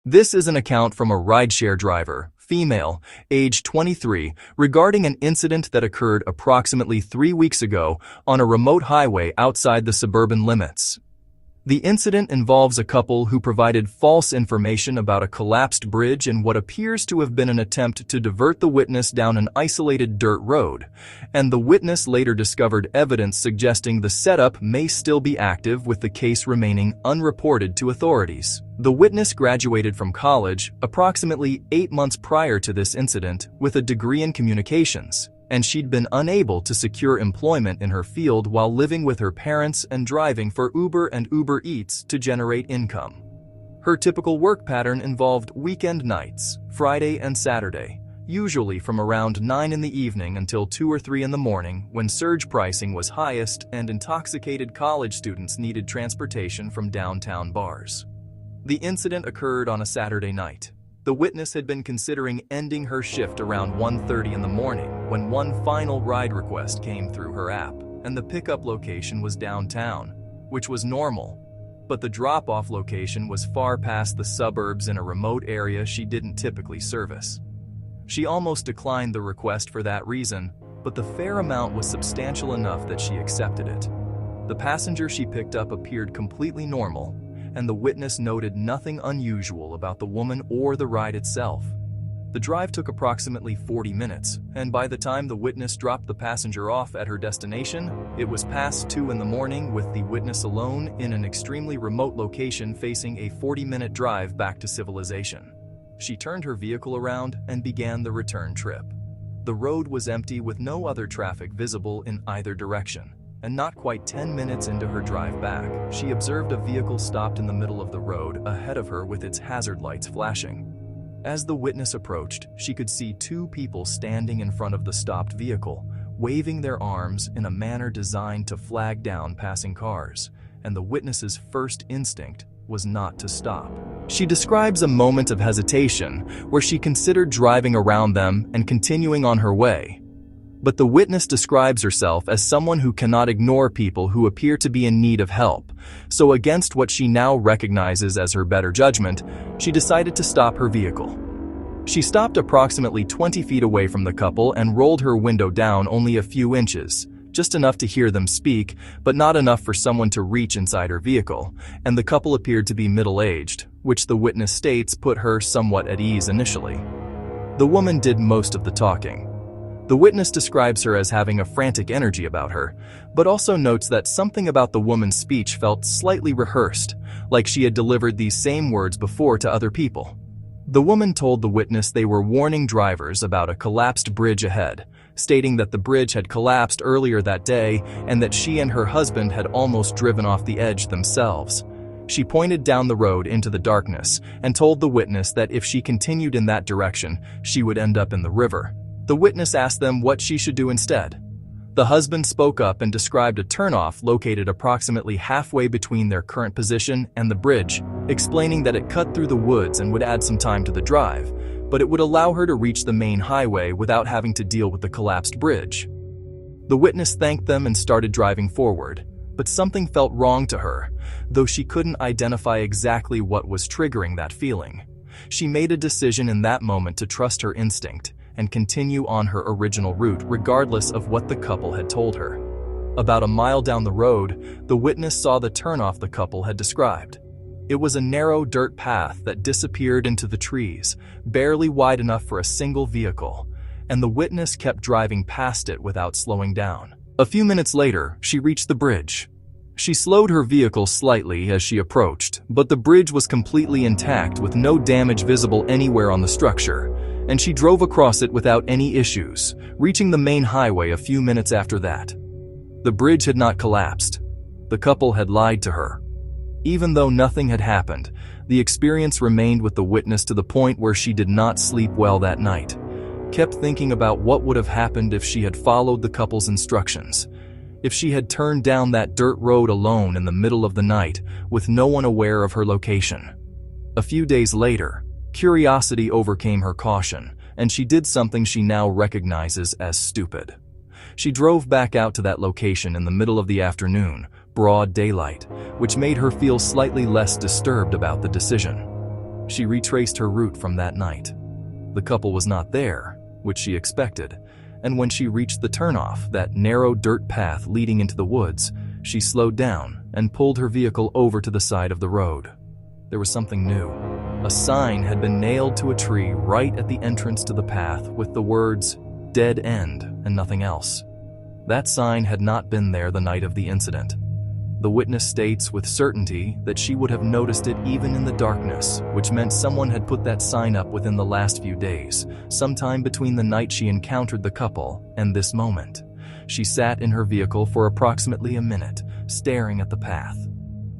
This is an account from a rideshare driver, female, age 23, regarding an incident that occurred approximately 3 weeks ago on a remote highway outside the suburban limits. The incident involves a couple who provided false information about a collapsed bridge in what appears to have been an attempt to divert the witness down an isolated dirt road, and the witness later discovered evidence suggesting the setup may still be active, with the case remaining unreported to authorities. The witness graduated from college approximately 8 months prior to this incident with a degree in communications, and she'd been unable to secure employment in her field while living with her parents and driving for Uber and Uber Eats to generate income. Her typical work pattern involved weekend nights, Friday and Saturday, usually from around 9 in the evening until 2 or 3 in the morning, when surge pricing was highest and intoxicated college students needed transportation from downtown bars. The incident occurred on a Saturday night. The witness had been considering ending her shift around 1:30 in the morning when one final ride request came through her app, and the pickup location was downtown, which was normal. But the drop-off location was far past the suburbs in a remote area she didn't typically service. She almost declined the request for that reason, but the fare amount was substantial enough that she accepted it. The passenger she picked up appeared completely normal, and the witness noted nothing unusual about the woman or the ride itself. The drive took approximately 40 minutes, and by the time the witness dropped the passenger off at her destination, it was past 2 in the morning, with the witness alone in an extremely remote location facing a 40-minute drive back to civilization. She turned her vehicle around and began the return trip. The road was empty, with no other traffic visible in either direction. And not quite 10 minutes into her drive back, she observed a vehicle stopped in the middle of the road ahead of her with its hazard lights flashing. As the witness approached, she could see 2 people standing in front of the stopped vehicle, waving their arms in a manner designed to flag down passing cars, and the witness's first instinct was not to stop. She describes a moment of hesitation where she considered driving around them and continuing on her way. But the witness describes herself as someone who cannot ignore people who appear to be in need of help, so against what she now recognizes as her better judgment, she decided to stop her vehicle. She stopped approximately 20 feet away from the couple and rolled her window down only a few inches, just enough to hear them speak, but not enough for someone to reach inside her vehicle, and the couple appeared to be middle-aged, which the witness states put her somewhat at ease initially. The woman did most of the talking. The witness describes her as having a frantic energy about her, but also notes that something about the woman's speech felt slightly rehearsed, like she had delivered these same words before to other people. The woman told the witness they were warning drivers about a collapsed bridge ahead, stating that the bridge had collapsed earlier that day and that she and her husband had almost driven off the edge themselves. She pointed down the road into the darkness and told the witness that if she continued in that direction, she would end up in the river. The witness asked them what she should do instead. The husband spoke up and described a turnoff located approximately halfway between their current position and the bridge, explaining that it cut through the woods and would add some time to the drive, but it would allow her to reach the main highway without having to deal with the collapsed bridge. The witness thanked them and started driving forward, but something felt wrong to her, though she couldn't identify exactly what was triggering that feeling. She made a decision in that moment to trust her instinct and continue on her original route regardless of what the couple had told her. About a mile down the road, the witness saw the turnoff the couple had described. It was a narrow dirt path that disappeared into the trees, barely wide enough for a single vehicle, and the witness kept driving past it without slowing down. A few minutes later, she reached the bridge. She slowed her vehicle slightly as she approached, but the bridge was completely intact with no damage visible anywhere on the structure, and she drove across it without any issues, reaching the main highway a few minutes after that. The bridge had not collapsed. The couple had lied to her. Even though nothing had happened, the experience remained with the witness to the point where she did not sleep well that night, kept thinking about what would have happened if she had followed the couple's instructions, if she had turned down that dirt road alone in the middle of the night with no one aware of her location. A few days later, curiosity overcame her caution, and she did something she now recognizes as stupid. She drove back out to that location in the middle of the afternoon, broad daylight, which made her feel slightly less disturbed about the decision. She retraced her route from that night. The couple was not there, which she expected, and when she reached the turnoff, that narrow dirt path leading into the woods, she slowed down and pulled her vehicle over to the side of the road. There was something new. A sign had been nailed to a tree right at the entrance to the path with the words, "Dead End," and nothing else. That sign had not been there the night of the incident. The witness states with certainty that she would have noticed it even in the darkness, which meant someone had put that sign up within the last few days, sometime between the night she encountered the couple and this moment. She sat in her vehicle for approximately a minute, staring at the path.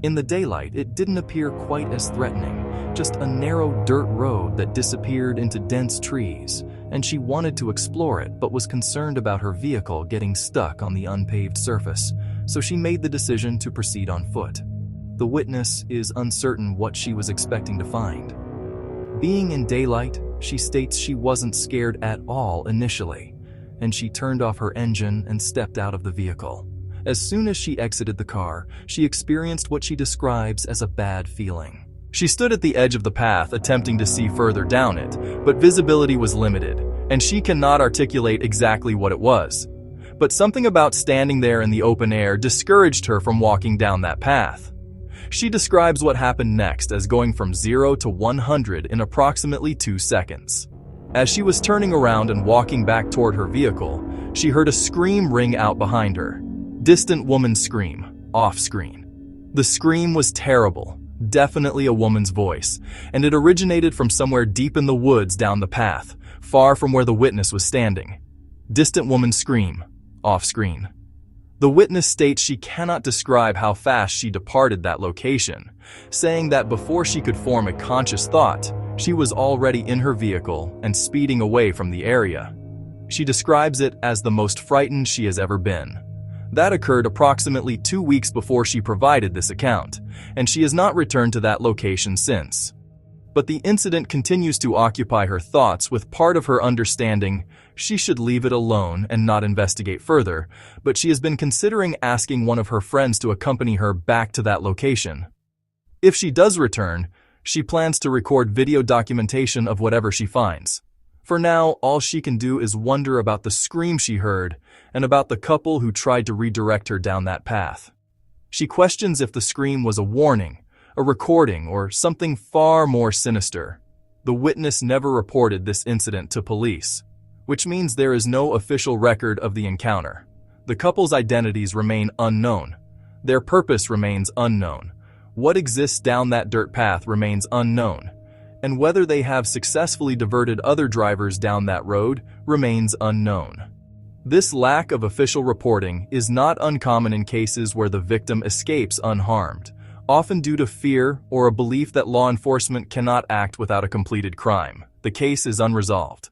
In the daylight, it didn't appear quite as threatening, just a narrow dirt road that disappeared into dense trees, and she wanted to explore it but was concerned about her vehicle getting stuck on the unpaved surface, so she made the decision to proceed on foot. The witness is uncertain what she was expecting to find. Being in daylight, she states she wasn't scared at all initially, and she turned off her engine and stepped out of the vehicle. As soon as she exited the car, she experienced what she describes as a bad feeling. She stood at the edge of the path attempting to see further down it, but visibility was limited, and she cannot articulate exactly what it was. But something about standing there in the open air discouraged her from walking down that path. She describes what happened next as going from 0 to 100 in approximately 2 seconds. As she was turning around and walking back toward her vehicle, she heard a scream ring out behind her. Distant woman's scream, off-screen. The scream was terrible, definitely a woman's voice, and it originated from somewhere deep in the woods down the path, far from where the witness was standing. Distant woman's scream, off-screen. The witness states she cannot describe how fast she departed that location, saying that before she could form a conscious thought, she was already in her vehicle and speeding away from the area. She describes it as the most frightened she has ever been. That occurred approximately 2 weeks before she provided this account, and she has not returned to that location since. But the incident continues to occupy her thoughts, with part of her understanding she should leave it alone and not investigate further, but she has been considering asking one of her friends to accompany her back to that location. If she does return, she plans to record video documentation of whatever she finds. For now, all she can do is wonder about the scream she heard and about the couple who tried to redirect her down that path. She questions if the scream was a warning, a recording, or something far more sinister. The witness never reported this incident to police, which means there is no official record of the encounter. The couple's identities remain unknown. Their purpose remains unknown. What exists down that dirt path remains unknown, and whether they have successfully diverted other drivers down that road remains unknown. This lack of official reporting is not uncommon in cases where the victim escapes unharmed, often due to fear or a belief that law enforcement cannot act without a completed crime. The case is unresolved.